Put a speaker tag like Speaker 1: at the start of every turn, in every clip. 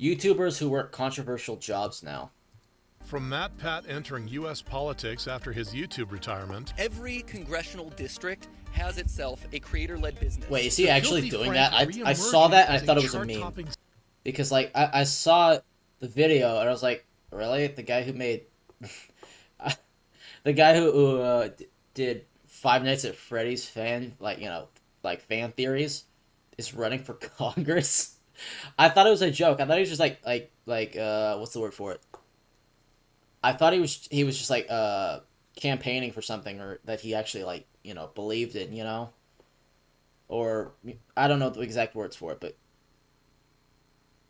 Speaker 1: YouTubers who work controversial jobs now.
Speaker 2: From Matt Pat entering U.S. politics after his YouTube retirement.
Speaker 3: Every congressional district has itself a creator-led business.
Speaker 1: Wait, is he actually doing that? I saw that and I thought it was a meme. Because, like, I saw the video and I was like, really? The guy who made... the guy who did Five Nights at Freddy's fan theories is running for Congress? I thought it was a joke. I thought he was just what's the word for it? I thought he was just like campaigning for something, or that he actually believed in, or I don't know the exact words for it, but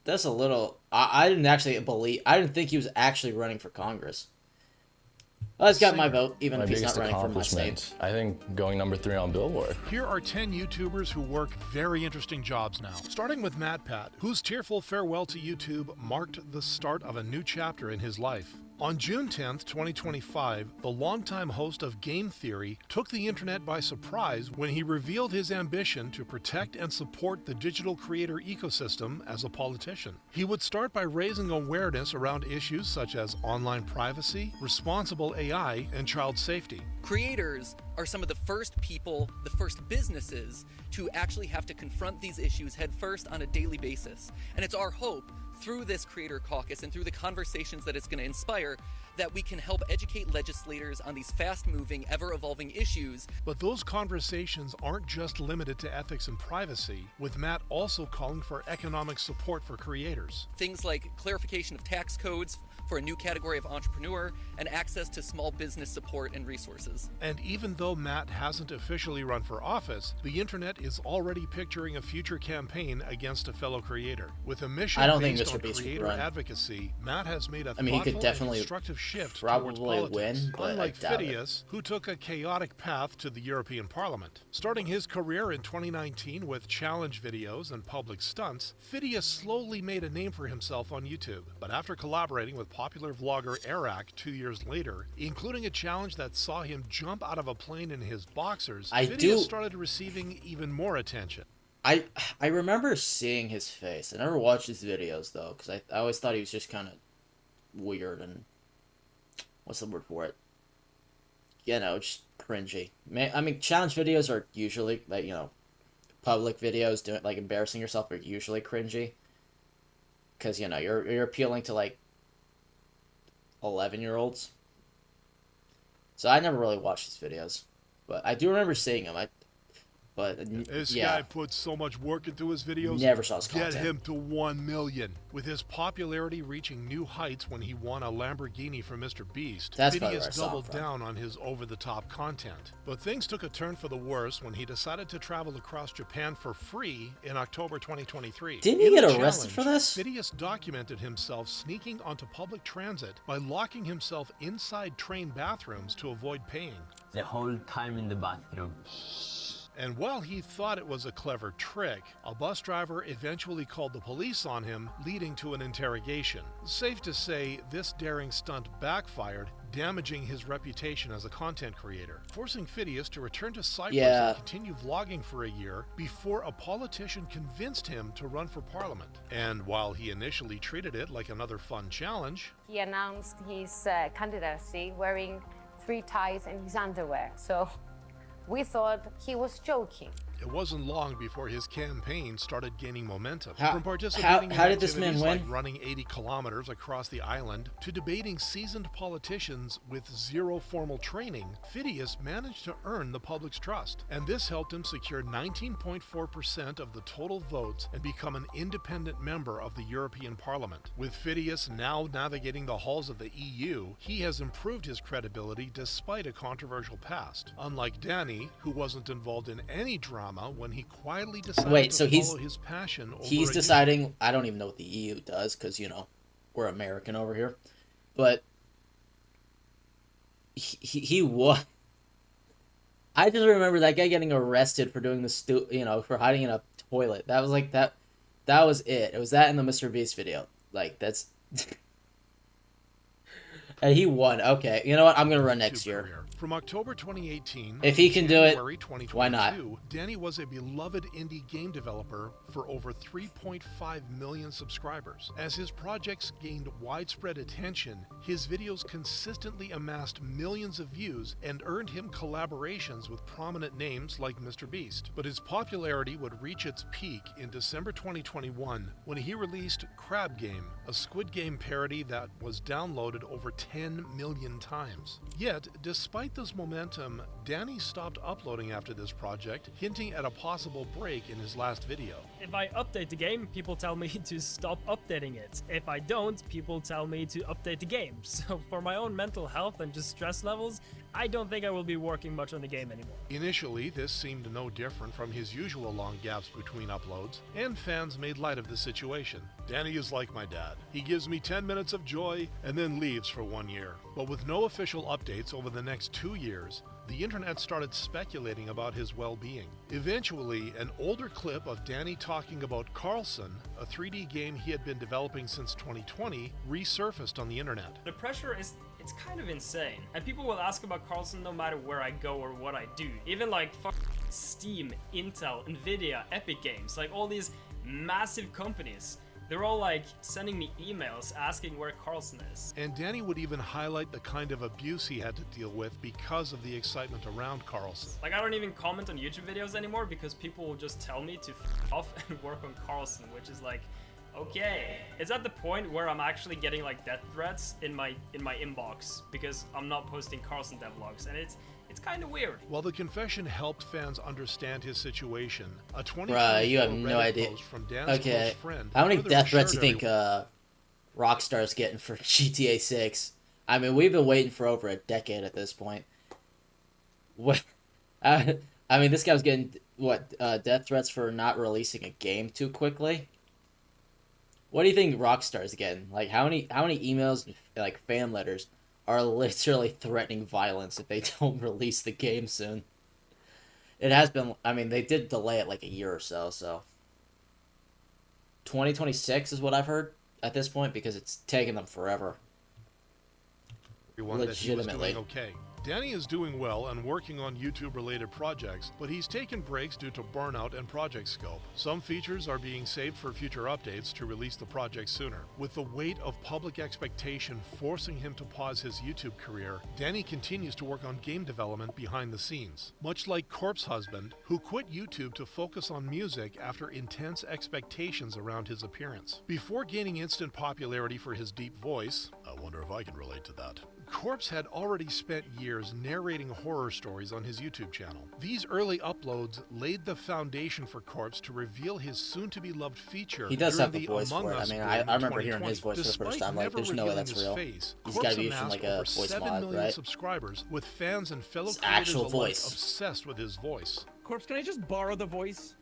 Speaker 1: that's a little. I didn't think he was actually running for Congress. Well, he's got my vote, even if he's not running for my state.
Speaker 4: I think going number 3 on Billboard.
Speaker 2: Here are 10 YouTubers who work very interesting jobs now. Starting with Matt Pat, whose tearful farewell to YouTube marked the start of a new chapter in his life. On June 10th, 2025, the longtime host of Game Theory took the internet by surprise when he revealed his ambition to protect and support the digital creator ecosystem as a politician. He would start by raising awareness around issues such as online privacy, responsible AI, and child safety.
Speaker 3: Creators are some of the first people, the first businesses to actually have to confront these issues head first on a daily basis. And it's our hope through this creator caucus and through the conversations that it's going to inspire that we can help educate legislators on these fast-moving, ever-evolving issues.
Speaker 2: But those conversations aren't just limited to ethics and privacy, with Matt also calling for economic support for creators.
Speaker 3: Things like clarification of tax codes for a new category of entrepreneur and access to small business support and resources.
Speaker 2: And even though Matt hasn't officially run for office, the internet is already picturing a future campaign against a fellow creator. With a mission based on creator advocacy, Matt has made a thoughtful and constructive shift towards politics, unlike Phidias, who took a chaotic path to the European Parliament. Starting his career in 2019 with challenge videos and public stunts, Phidias slowly made a name for himself on YouTube. But after collaborating with popular vlogger Eric 2 years later, including a challenge that saw him jump out of a plane in his boxers, Phidias started receiving even more attention.
Speaker 1: I remember seeing his face. I never watched his videos, though, because I always thought he was just kind of weird and... what's the word for it? Just cringy. I mean, challenge videos are usually, public videos, doing embarrassing yourself are usually cringy. Because, you're appealing to, 11-year-olds. So I never really watched his videos. But I do remember seeing him.
Speaker 2: This guy puts so much work into his videos.
Speaker 1: Never saw his content.
Speaker 2: Get him to 1 million. With his popularity reaching new heights when he won a Lamborghini from Mr. Beast, Phidias doubled down on his over-the-top content. But things took a turn for the worse when he decided to travel across Japan for free in October 2023.
Speaker 1: Didn't he get arrested for this?
Speaker 2: Phidias documented himself sneaking onto public transit by locking himself inside train bathrooms to avoid paying.
Speaker 5: The whole time in the bathroom.
Speaker 2: And while he thought it was a clever trick, a bus driver eventually called the police on him, leading to an interrogation. Safe to say, this daring stunt backfired, damaging his reputation as a content creator, forcing Phidias to return to Cyprus and continue vlogging for a year before a politician convinced him to run for parliament. And while he initially treated it like another fun challenge,
Speaker 6: he announced his candidacy wearing 3 ties and his underwear. So we thought he was joking.
Speaker 2: It wasn't long before his campaign started gaining momentum.
Speaker 1: How did this man win?
Speaker 2: Like running 80 kilometers across the island to debating seasoned politicians with zero formal training, Phidias managed to earn the public's trust. And this helped him secure 19.4% of the total votes and become an independent member of the European Parliament. With Phidias now navigating the halls of the EU, he has improved his credibility despite a controversial past. Unlike Danny, who wasn't involved in any drama when he quietly decided to follow his passion over
Speaker 1: he's deciding, I don't even know what the EU does, because, we're American over here. But he won. I just remember that guy getting arrested for doing the for hiding in a toilet. That was that was it. It was that in the Mr. Beast video. And he won. Okay, you know what? I'm gonna run next year.
Speaker 2: From October 2018
Speaker 1: if he can do it,
Speaker 2: January 2022,
Speaker 1: why not?
Speaker 2: Danny was a beloved indie game developer for over 3.5 million subscribers. As his projects gained widespread attention, his videos consistently amassed millions of views and earned him collaborations with prominent names like Mr. Beast. But his popularity would reach its peak in December 2021 when he released Crab Game, a Squid Game parody that was downloaded over 10 million times. Yet, despite this momentum, Danny stopped uploading after this project, hinting at a possible break in his last video.
Speaker 7: If I update the game, people tell me to stop updating it. If I don't, people tell me to update the game. So for my own mental health and just stress levels, I don't think I will be working much on the game anymore.
Speaker 2: Initially, this seemed no different from his usual long gaps between uploads, and fans made light of the situation. Danny is like my dad. He gives me 10 minutes of joy and then leaves for 1 year. But with no official updates over the next 2 years, the internet started speculating about his well-being. Eventually, an older clip of Danny talking about Carlson, a 3D game he had been developing since 2020, resurfaced on the internet.
Speaker 7: The pressure it's kind of insane. And people will ask about Carlson no matter where I go or what I do. Even like Steam, Intel, Nvidia, Epic Games, like all these massive companies. They're all like sending me emails asking where Carlson is.
Speaker 2: And Danny would even highlight the kind of abuse he had to deal with because of the excitement around Carlson.
Speaker 7: Like I don't even comment on YouTube videos anymore because people will just tell me to f off and work on Carlson, which is like, okay. It's at the point where I'm actually getting like death threats in my inbox because I'm not posting Carlson devlogs, and it's kind of weird.
Speaker 2: While the confession helped fans understand his situation, a 2024
Speaker 1: you have no
Speaker 2: Reddit
Speaker 1: idea.
Speaker 2: post from Dan's close friend
Speaker 1: how many
Speaker 2: further
Speaker 1: death threats
Speaker 2: assured
Speaker 1: you think Rockstar's getting for GTA 6? I mean, we've been waiting for over a decade at this point. What? I mean, this guy was getting death threats for not releasing a game too quickly. What do you think Rockstar's getting? Like, how many emails and like fan letters are literally threatening violence if they don't release the game soon? It has been. I mean, they did delay it like a year or so. So 2026 is what I've heard at this point because it's taken them forever. Legitimately.
Speaker 2: Okay. Danny is doing well and working on YouTube-related projects, but he's taken breaks due to burnout and project scope. Some features are being saved for future updates to release the project sooner. With the weight of public expectation forcing him to pause his YouTube career, Danny continues to work on game development behind the scenes. Much like Corpse Husband, who quit YouTube to focus on music after intense expectations around his appearance. Before gaining instant popularity for his deep voice, I wonder if I can relate to that, Corpse had already spent years narrating horror stories on his YouTube channel. These early uploads laid the foundation for Corpse to reveal his soon-to-be loved feature.
Speaker 1: He does have the voice for it. I mean, I remember hearing his voice for the first time. Like, there's no way that's real. He's got to be using like a voice mod, right?
Speaker 2: Subscribers, with fans and fellow
Speaker 1: his
Speaker 2: creators
Speaker 1: actual
Speaker 2: alike
Speaker 1: voice.
Speaker 2: obsessed with his voice.
Speaker 8: Corpse, can I just borrow the voice?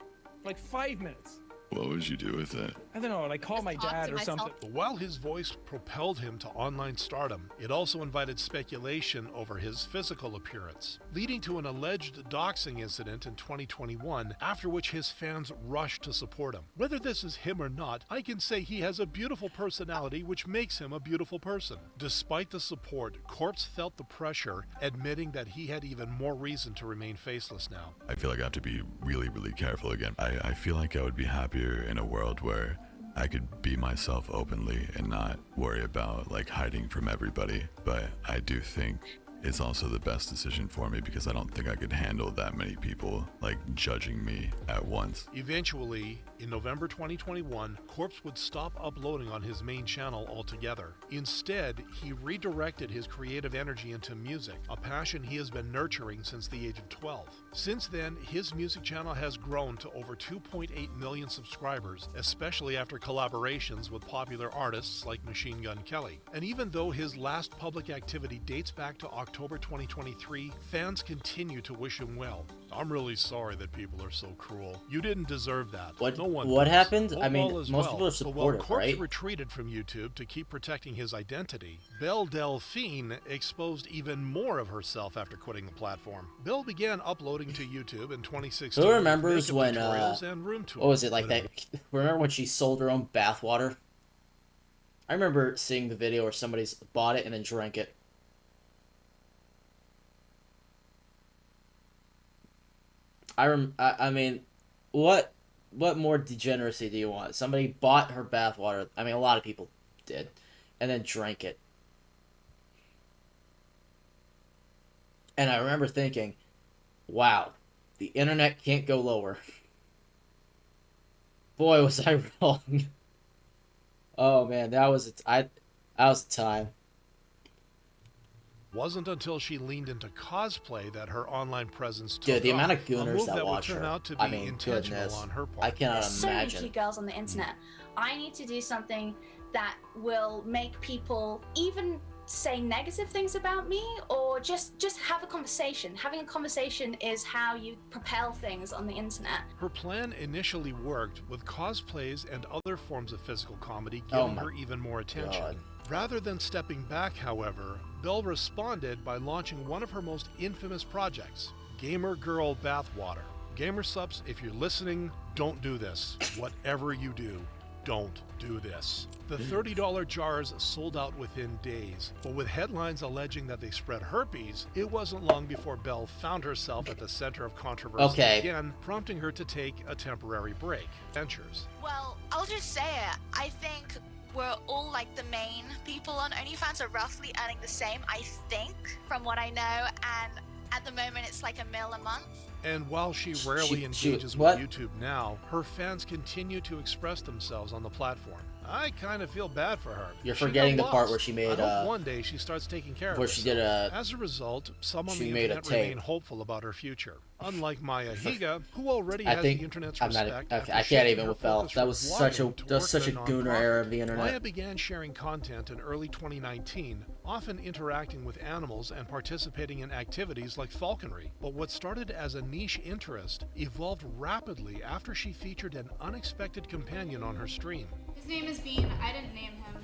Speaker 8: Like 5 minutes.
Speaker 9: What would you do with it?
Speaker 8: I don't know, like call my dad or something.
Speaker 2: But while his voice propelled him to online stardom, it also invited speculation over his physical appearance, leading to an alleged doxing incident in 2021, after which his fans rushed to support him. Whether this is him or not, I can say he has a beautiful personality which makes him a beautiful person. Despite the support, Corpse felt the pressure, admitting that he had even more reason to remain faceless now.
Speaker 9: I feel like I have to be really, really careful again. I feel like I would be happier in a world where I could be myself openly and not worry about like hiding from everybody. But I do think it's also the best decision for me because I don't think I could handle that many people like judging me at once.
Speaker 2: Eventually, in November 2021, Corpse would stop uploading on his main channel altogether. Instead, he redirected his creative energy into music, a passion he has been nurturing since the age of 12. Since then, his music channel has grown to over 2.8 million subscribers, especially after collaborations with popular artists like Machine Gun Kelly. And even though his last public activity dates back to October 2023, fans continue to wish him well. I'm really sorry that people are so cruel. You didn't deserve that.
Speaker 1: What happened? I mean, most people are supportive,
Speaker 2: Corpse
Speaker 1: right?
Speaker 2: retreated from YouTube to keep protecting his identity. Belle Delphine exposed even more of herself after quitting the platform. Belle began uploading to YouTube in 2016.
Speaker 1: Who remembers when,
Speaker 2: and room tours.
Speaker 1: what was it, like that? Remember when she sold her own bathwater? I remember seeing the video where somebody bought it and then drank it. I mean, what more degeneracy do you want? Somebody bought her bathwater. I mean, a lot of people did, and then drank it. And I remember thinking, wow, the internet can't go lower. Boy, was I wrong. Oh man, that was that was a time.
Speaker 2: Wasn't until she leaned into cosplay that her online presence took
Speaker 1: Dude, the
Speaker 2: off,
Speaker 1: amount of gooners that
Speaker 2: would
Speaker 1: watch
Speaker 2: turn
Speaker 1: her.
Speaker 2: out to be
Speaker 1: I mean,
Speaker 2: intentional
Speaker 1: goodness.
Speaker 2: on her part.
Speaker 1: I cannot
Speaker 10: There's so
Speaker 1: imagine.
Speaker 10: many cute girls on the internet. I need to do something that will make people even say negative things about me, or just have a conversation. Having a conversation is how you propel things on the internet.
Speaker 2: Her plan initially worked, with cosplays and other forms of physical comedy giving her even more attention.
Speaker 1: God.
Speaker 2: Rather than stepping back, however, Belle responded by launching one of her most infamous projects, Gamer Girl Bathwater. Gamer subs, if you're listening, don't do this. Whatever you do, don't do this. The $30 jars sold out within days, but with headlines alleging that they spread herpes, it wasn't long before Belle found herself at the center of controversy again, prompting her to take a temporary break. Ventures.
Speaker 11: Well, I'll just say it. I think we're all like the main people on OnlyFans are roughly earning the same, I think, from what I know, and at the moment it's like $1 million a month.
Speaker 2: And while she rarely engages with YouTube now, her fans continue to express themselves on the platform. I kind of feel bad for her.
Speaker 1: You're forgetting the part where she made
Speaker 2: I hope one day she starts taking care of herself.
Speaker 1: She did a.
Speaker 2: As a result, some on
Speaker 1: she
Speaker 2: the
Speaker 1: made
Speaker 2: internet remain hopeful about her future. Unlike Maya Higa, who already has the internet's respect.
Speaker 1: I can't even with Belle. That was such a gooner era of the internet.
Speaker 2: Maya began sharing content in early 2019, often interacting with animals and participating in activities like falconry. But what started as a niche interest evolved rapidly after she featured an unexpected companion on her stream.
Speaker 12: His name is Bean. I didn't name him.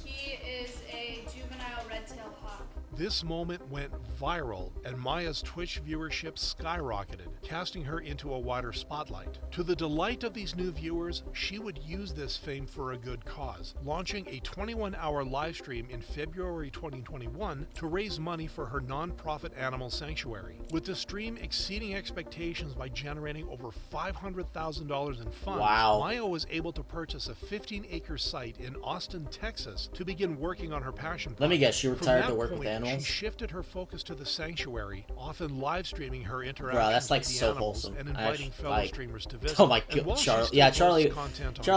Speaker 12: He is a juvenile red-tailed hawk.
Speaker 2: This moment went viral, and Maya's Twitch viewership skyrocketed, casting her into a wider spotlight. To the delight of these new viewers, she would use this fame for a good cause, launching a 21-hour live stream in February 2021 to raise money for her non-profit animal sanctuary. With the stream exceeding expectations by generating over $500,000 in funds, Maya was able to purchase a 15-acre site in Austin, Texas, to begin working on her passion project.
Speaker 1: Let me guess, she retired to work with animals?
Speaker 2: She shifted her focus to the sanctuary, often live streaming her interactions
Speaker 1: Bro, that's like
Speaker 2: with the
Speaker 1: so
Speaker 2: animals
Speaker 1: wholesome.
Speaker 2: and inviting fellow streamers to visit.
Speaker 1: Oh my god, Charlie. Yeah, Charlie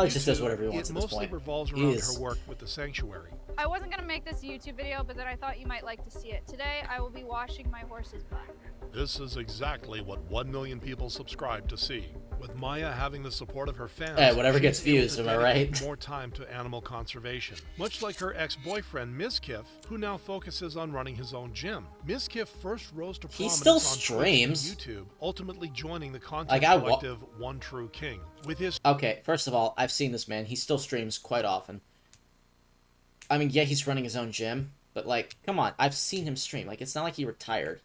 Speaker 1: just does whatever he wants at this point.
Speaker 2: It mostly revolves around her work with the sanctuary.
Speaker 12: I wasn't gonna make this a YouTube video, but then I thought you might like to see it. Today, I will be washing my horse's butt.
Speaker 2: This is exactly what 1 million people subscribe to see. With Maya having the support of her fans,
Speaker 1: hey, whatever gets views, am I right?
Speaker 2: More time to animal conservation. Much like her ex-boyfriend Mizkif, who now focuses on running his own gym. Mizkif first rose to prominence
Speaker 1: still
Speaker 2: on
Speaker 1: streams.
Speaker 2: Twitch and YouTube, ultimately joining the content collective One True King. With his
Speaker 1: first of all, I've seen this man. He still streams quite often. I mean, yeah, he's running his own gym, but like, come on, I've seen him stream. Like, it's not like he retired.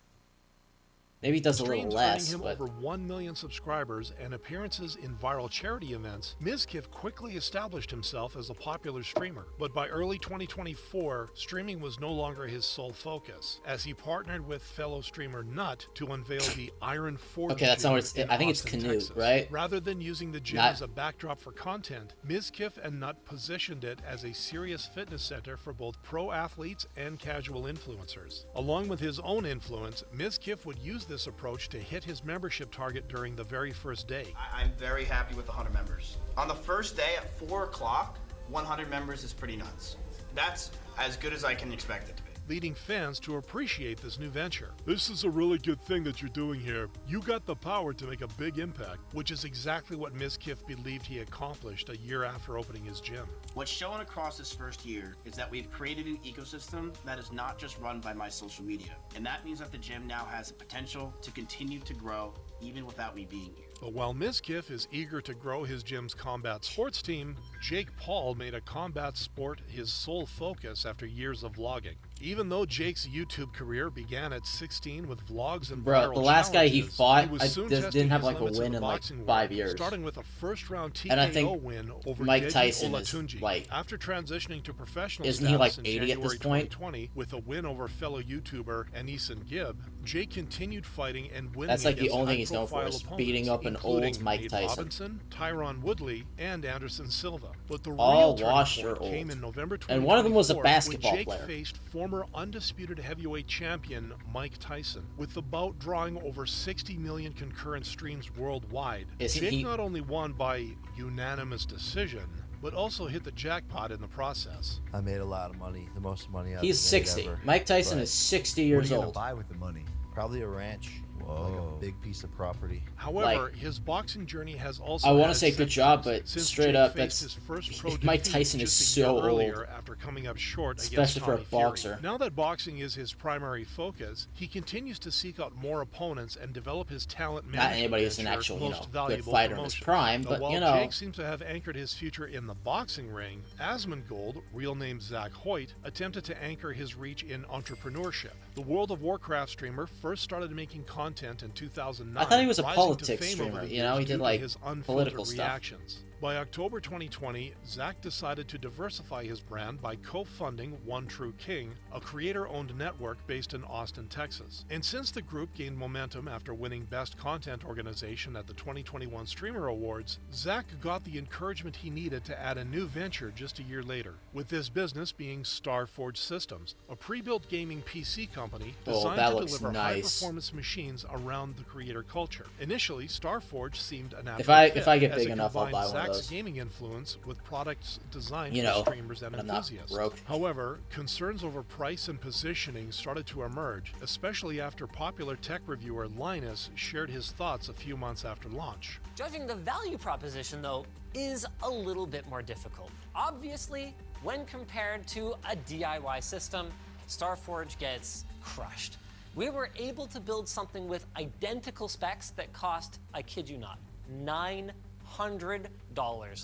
Speaker 1: Maybe he does a little less,
Speaker 2: him
Speaker 1: but...
Speaker 2: over 1 million subscribers and appearances in viral charity events, Mizkif quickly established himself as a popular streamer. But by early 2024, streaming was no longer his sole focus, as he partnered with fellow streamer Nut to unveil the Iron Forge.
Speaker 1: Okay, that's not what it's... I think it's Canute,
Speaker 2: Texas.
Speaker 1: right?
Speaker 2: Rather than using the gym as a backdrop for content, Mizkif and Nut positioned it as a serious fitness center for both pro athletes and casual influencers. Along with his own influence, Mizkif would use this approach to hit his membership target during the very first day.
Speaker 13: I'm very happy with 100 members. On the first day at 4 o'clock, 100 members is pretty nuts. That's as good as I can expect it to be.
Speaker 2: Leading fans to appreciate this new venture. This is a really good thing that you're doing here. You got the power to make a big impact, which is exactly what Mizkif believed he accomplished a year after opening his gym.
Speaker 13: What's shown across this first year is that we've created an ecosystem that is not just run by my social media. And that means that the gym now has the potential to continue to grow even without me being here.
Speaker 2: But while Mizkif is eager to grow his gym's combat sports team, Jake Paul made a combat sport his sole focus after years of vlogging. Even though Jake's YouTube career began at 16 with vlogs and
Speaker 1: Bro,
Speaker 2: viral
Speaker 1: the last guy he
Speaker 2: challenges,
Speaker 1: fought
Speaker 2: was soon
Speaker 1: didn't have
Speaker 2: testing
Speaker 1: like
Speaker 2: his
Speaker 1: a
Speaker 2: limits in
Speaker 1: win
Speaker 2: the
Speaker 1: in like
Speaker 2: boxing
Speaker 1: 5
Speaker 2: world,
Speaker 1: years.
Speaker 2: starting with a first-round
Speaker 1: And I
Speaker 2: TKO
Speaker 1: think
Speaker 2: win over
Speaker 1: Mike
Speaker 2: Deji
Speaker 1: Tyson is
Speaker 2: Olatunji.
Speaker 1: like,
Speaker 2: After transitioning to professional
Speaker 1: isn't he like
Speaker 2: status in
Speaker 1: 80 at this
Speaker 2: January
Speaker 1: point?
Speaker 2: 2020 with a win over fellow YouTuber Anisan Gibb, Jake continued fighting and winning.
Speaker 1: That's like the
Speaker 2: against
Speaker 1: only thing he's known for,
Speaker 2: high-profile
Speaker 1: is beating up an old
Speaker 2: opponents,
Speaker 1: Mike
Speaker 2: Nate
Speaker 1: Tyson.
Speaker 2: Robinson, Tyron Woodley, and Anderson Silva. But the
Speaker 1: All
Speaker 2: real
Speaker 1: washed
Speaker 2: turning
Speaker 1: or
Speaker 2: point came
Speaker 1: old.
Speaker 2: in November 2024,
Speaker 1: And one of them was a
Speaker 2: when
Speaker 1: basketball
Speaker 2: Jake
Speaker 1: player.
Speaker 2: faced former undisputed heavyweight champion Mike Tyson, with the bout drawing over 60 million concurrent streams worldwide. Jake not only won by unanimous decision, but also hit the jackpot in the process.
Speaker 14: I made a lot of money, the most money I've
Speaker 1: He's
Speaker 14: made
Speaker 1: 60.
Speaker 14: ever.
Speaker 1: Mike Tyson
Speaker 14: But
Speaker 1: is 60 years
Speaker 14: what are you
Speaker 1: old.
Speaker 14: gonna buy with the money? Probably a ranch. Like a big piece of property.
Speaker 2: However, his boxing journey has also
Speaker 1: I want
Speaker 2: had
Speaker 1: to say good job, but
Speaker 2: since
Speaker 1: straight
Speaker 2: Jake
Speaker 1: up,
Speaker 2: faced
Speaker 1: that's
Speaker 2: his first pro
Speaker 1: Mike
Speaker 2: defeat
Speaker 1: Tyson is
Speaker 2: just a year
Speaker 1: so old,
Speaker 2: earlier after coming up short
Speaker 1: especially
Speaker 2: against
Speaker 1: for a
Speaker 2: Tommy Fury.
Speaker 1: boxer.
Speaker 2: Now that boxing is his primary focus, he continues to seek out more opponents and develop his talent management.
Speaker 1: Not anybody is an
Speaker 2: venture,
Speaker 1: actual,
Speaker 2: most
Speaker 1: good
Speaker 2: valuable
Speaker 1: fighter in his
Speaker 2: promotion.
Speaker 1: prime,
Speaker 2: Now,
Speaker 1: but
Speaker 2: while
Speaker 1: you know.
Speaker 2: Jake seems to have anchored his future in the boxing ring, Asmongold, real name Zach Hoyt, attempted to anchor his reach in entrepreneurship. The World of Warcraft streamer first started making content in 2009.
Speaker 1: I thought he was a
Speaker 2: rising to
Speaker 1: politics
Speaker 2: fame over
Speaker 1: streamer,
Speaker 2: the
Speaker 1: you know,
Speaker 2: years
Speaker 1: he
Speaker 2: due
Speaker 1: did
Speaker 2: to
Speaker 1: like
Speaker 2: his unfiltered
Speaker 1: political stuff.
Speaker 2: reactions. By October 2020, Zach decided to diversify his brand by co-funding One True King, a creator-owned network based in Austin, Texas. And since the group gained momentum after winning Best Content Organization at the 2021 Streamer Awards, Zach got the encouragement he needed to add a new venture just a year later, with this business being Starforge Systems, a pre-built gaming PC company designed to deliver high-performance machines around the creator culture. Initially, Starforge seemed an apt fit,
Speaker 1: if I get
Speaker 2: as
Speaker 1: big
Speaker 2: it
Speaker 1: enough, I'll
Speaker 2: combined
Speaker 1: buy one of
Speaker 2: Zach's
Speaker 1: those.
Speaker 2: gaming influence with products designed
Speaker 1: You
Speaker 2: for
Speaker 1: know,
Speaker 2: streamers and
Speaker 1: I'm not
Speaker 2: enthusiasts.
Speaker 1: broke.
Speaker 2: However, concerns over price and positioning started to emerge, especially after popular tech reviewer Linus shared his thoughts a few months after launch.
Speaker 15: Judging the value proposition, though, is a little bit more difficult. Obviously, when compared to a DIY system, Starforge gets crushed. We were able to build something with identical specs that cost, I kid you not, $900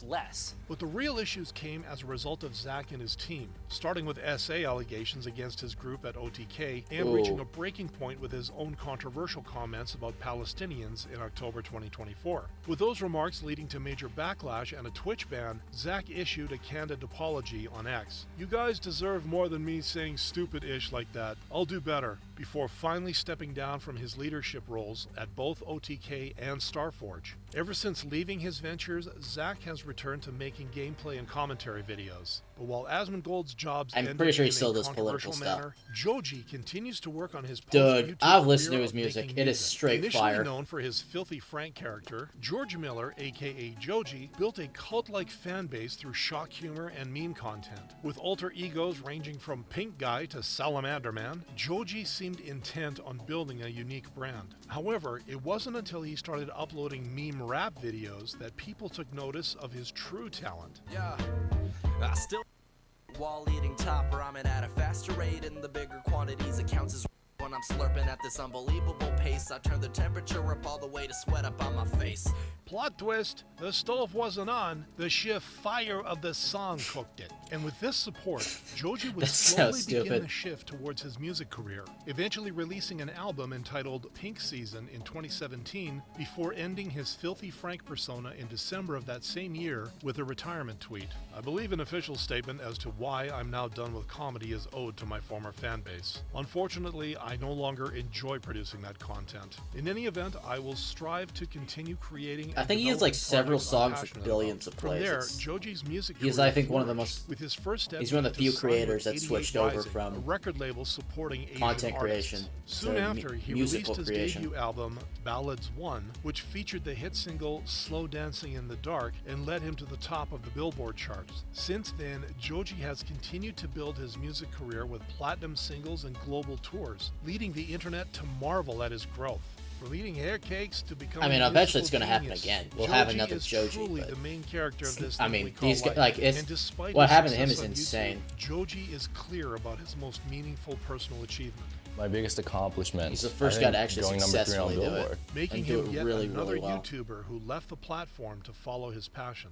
Speaker 15: less.
Speaker 2: But the real issues came as a result of Zach and his team, starting with SA allegations against his group at OTK and reaching a breaking point with his own controversial comments about Palestinians in October 2024. With those remarks leading to major backlash and a Twitch ban, Zach issued a candid apology on X. "You guys deserve more than me saying stupid-ish like that. I'll do better," before finally stepping down from his leadership roles at both OTK and Starforge. Ever since leaving his ventures, Zach has returned to making gameplay and commentary videos. But while Asmongold's jobs
Speaker 1: I'm
Speaker 2: ended
Speaker 1: pretty sure he
Speaker 2: in
Speaker 1: still
Speaker 2: a
Speaker 1: does political
Speaker 2: controversial
Speaker 1: stuff.
Speaker 2: manner, Joji continues to work on his
Speaker 1: Dude,
Speaker 2: post-YouTube
Speaker 1: I've listened to
Speaker 2: career
Speaker 1: his
Speaker 2: of
Speaker 1: music.
Speaker 2: making
Speaker 1: It is
Speaker 2: music.
Speaker 1: straight
Speaker 2: Initially
Speaker 1: fire.
Speaker 2: known for his Filthy Frank character, George Miller, aka Joji, built a cult-like fan base through shock humor and meme content. With alter egos ranging from Pink Guy to Salamander Man, Joji seemed intent on building a unique brand. However, it wasn't until he started uploading meme rap videos that people took notice of his true talent.
Speaker 16: Yeah, I still while eating top ramen at a faster rate in the bigger quantities it counts as when I'm slurping at this unbelievable pace. I turn the temperature up all the way to sweat up on my face.
Speaker 2: Plot twist, the stove wasn't on, the sheer fire of the song cooked it. And with this support, Joji would
Speaker 1: That's so
Speaker 2: slowly begin
Speaker 1: stupid.
Speaker 2: the shift towards his music career, eventually releasing an album entitled Pink Season in 2017 before ending his Filthy Frank persona in December of that same year with a retirement tweet. I believe an official statement as to why I'm now done with comedy is owed to my former fan base. Unfortunately, I no longer enjoy producing that content. In any event, I will strive to continue creating.
Speaker 1: I think he has like several songs with billions of plays.
Speaker 2: From there,
Speaker 1: It's-
Speaker 2: Joji's music
Speaker 1: He's,
Speaker 2: career
Speaker 1: I think, one of the
Speaker 2: flourished,
Speaker 1: most.
Speaker 2: with his first step
Speaker 1: He's one of the
Speaker 2: being
Speaker 1: few
Speaker 2: to sign
Speaker 1: creators
Speaker 2: with
Speaker 1: that switched
Speaker 2: 88
Speaker 1: over
Speaker 2: Rising,
Speaker 1: from
Speaker 2: a record label supporting Asian
Speaker 1: content
Speaker 2: artists.
Speaker 1: creation
Speaker 2: Soon
Speaker 1: to
Speaker 2: after, he
Speaker 1: musical
Speaker 2: released his
Speaker 1: creation.
Speaker 2: debut album, Ballads 1, which featured the hit single Slow Dancing in the Dark and led him to the top of the Billboard charts. Since then, Joji has continued to build his music career with platinum singles and global tours, leading the internet to marvel at his growth. From eating hair cakes to becoming
Speaker 1: I mean,
Speaker 2: a
Speaker 1: eventually it's
Speaker 2: musical
Speaker 1: going to happen
Speaker 2: genius,
Speaker 1: again. We'll have
Speaker 2: Joji
Speaker 1: another
Speaker 2: is
Speaker 1: Joji.
Speaker 2: truly
Speaker 1: But
Speaker 2: the main character of this
Speaker 1: I
Speaker 2: thing we
Speaker 1: mean,
Speaker 2: call
Speaker 1: these
Speaker 2: life.
Speaker 1: like it's
Speaker 2: And despite
Speaker 1: what
Speaker 2: his
Speaker 1: happened to him is
Speaker 2: success on
Speaker 1: insane.
Speaker 2: YouTube, Joji is clear about his most meaningful personal achievement.
Speaker 4: My biggest accomplishment.
Speaker 1: He's the first guy to actually
Speaker 4: going number 3 on
Speaker 1: successfully do it.
Speaker 4: Billboard.
Speaker 2: Making
Speaker 1: and do
Speaker 2: him
Speaker 1: it
Speaker 2: yet
Speaker 1: really,
Speaker 2: another
Speaker 1: really well.
Speaker 2: YouTuber who left the platform to follow his passion.